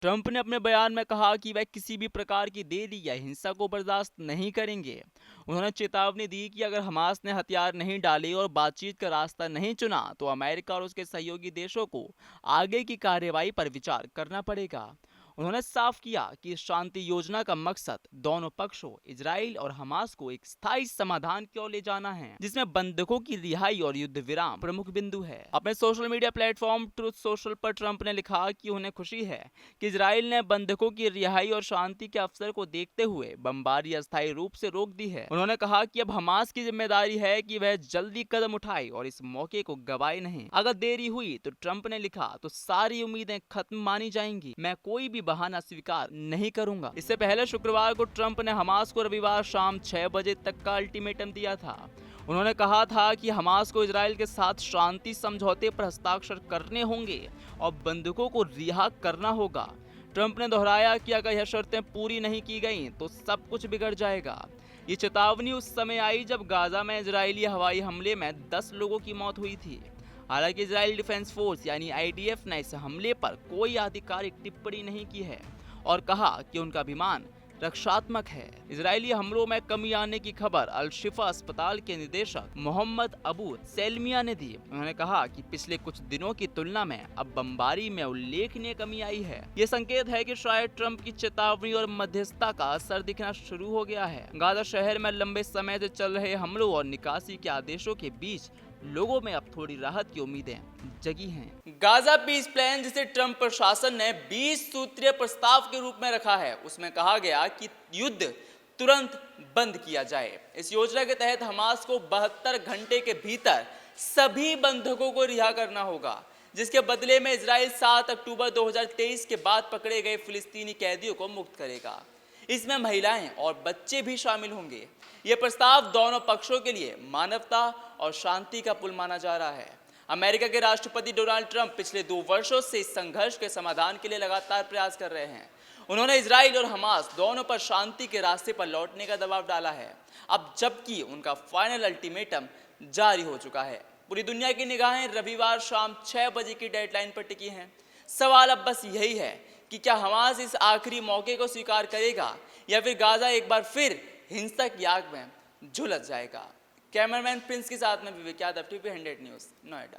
Trump ने अपने बयान में कहा कि वह किसी भी प्रकार की देरी या हिंसा को बर्दाश्त नहीं करेंगे। उन्होंने चेतावनी दी कि अगर हमास ने हथियार नहीं डाले और बातचीत का रास्ता नहीं चुना तो अमेरिका और उसके सहयोगी देशों को आगे की कार्रवाई पर विचार करना पड़ेगा। उन्होंने साफ किया कि इस शांति योजना का मकसद दोनों पक्षों इजराइल और हमास को एक स्थायी समाधान की ओर ले जाना है, जिसमें बंधकों की रिहाई और युद्ध विराम प्रमुख बिंदु है। अपने social media platform truth social पर ट्रंप ने लिखा कि उन्हें खुशी है कि इजराइल ने बंधकों की रिहाई और शांति के अवसर को देखते हुए बमबारी अस्थायी रूप से रोक दी है। उन्होंने कहा कि अब हमास की जिम्मेदारी है कि वह जल्दी कदम उठाए और इस मौके को गवाए नहीं। अगर देरी हुई तो ट्रंप ने लिखा तो सारी उम्मीदें खत्म मानी जाएंगी। मैं कोई भी बहाना स्वीकार नहीं करूंगा। इससे पहले शुक्रवार को ट्रंप ने हमास को रविवार शाम 6 बजे तक का अल्टीमेटम दिया था। उन्होंने कहा था कि हमास को इजराइल के साथ शांति समझौते पर हस्ताक्षर करने होंगे और बंधकों को रिहा करना होगा। ट्रंप ने दोहराया कि अगर यह शर्तें पूरी नहीं की गईं तो सब कुछ बिगड़ जाएगा। ये चेतावनी उस समय आई जब गाजा में इजरायली हवाई हमले में 10 लोगों की मौत हुई थी। हालांकि इजराइल डिफेंस फोर्स यानी आईडीएफ ने इस हमले पर कोई आधिकारिक टिप्पणी नहीं की है और कहा कि उनका विमान रक्षात्मक है। इजरायली हमलों में कमी आने की खबर अल शिफा अस्पताल के निदेशक मोहम्मद अबू सेलमिया ने दी। उन्होंने कहा कि पिछले कुछ दिनों की तुलना में अब बमबारी में उल्लेखनीय कमी आई है। ये संकेत है कि शायद ट्रंप की चेतावनी और मध्यस्थता का असर दिखना शुरू हो गया है। गाजा शहर में लंबे समय से चल रहे हमलों और निकासी के आदेशों के बीच लोगों में अब थोड़ी राहत की उम्मीदें जगी हैं। गाजा पीस प्लान, जिसे ट्रंप प्रशासन ने 20 सूत्रीय प्रस्ताव के रूप में रखा है, उसमें कहा गया कि युद्ध तुरंत बंद किया जाए। इस योजना के तहत हमास को 72 घंटे के भीतर सभी बंधकों को रिहा करना होगा, जिसके बदले में इजराइल 7 अक्टूबर 2023 के बाद पकड़े गए फिलिस्तीनी कैदियों को मुक्त करेगा। इसमें महिलाएं और बच्चे भी शामिल होंगे। यह प्रस्ताव दोनों पक्षों के लिए मानवता और शांति का पुल माना जा रहा है। अमेरिका के राष्ट्रपति डोनाल्ड ट्रंप पिछले 2 वर्षों से इस संघर्ष के समाधान के लिए लगातार प्रयास कर रहे हैं। उन्होंने इजराइल और हमास दोनों पर शांति के रास्ते पर लौटने का दबाव डाला है, अब जबकि उनका फाइनल अल्टीमेटम जारी हो चुका है। पूरी दुनिया की निगाहें रविवार शाम 6 बजे की डेडलाइन पर टिकी हैं। सवाल अब बस यही है कि क्या हमास इस आखिरी मौके को स्वीकार करेगा या फिर गाजा एक बार फिर हिंसक की आग में झुलस जाएगा। कैमरामैन प्रिंस के साथ में विवेक यादव, टीवी 100 न्यूज़, नोएडा।